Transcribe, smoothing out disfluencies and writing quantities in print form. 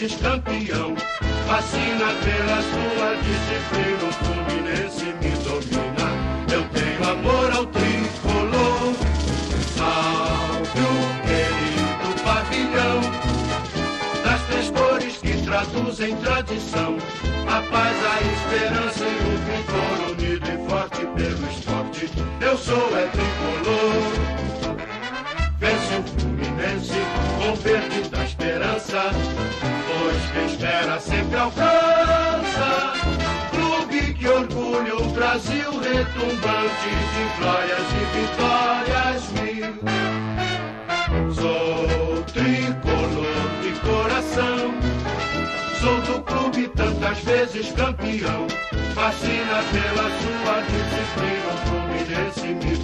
vezes campeão. Fascina pela sua disciplina, o Fluminense me domina. Eu tenho amor ao tricolor. Salve o querido pavilhão das três cores que traduzem tradição. A paz, a esperança e o vigor, unido e forte pelo esporte. Eu sou tricolor. Vence o Fluminense com verde da esperança, pois quem espera sempre alcança. Clube que orgulha o Brasil, retumbante de glórias e vitórias mil. Sou tricolor de coração, sou do clube tantas vezes campeão. Fascina pela sua disciplina, o Fluminense me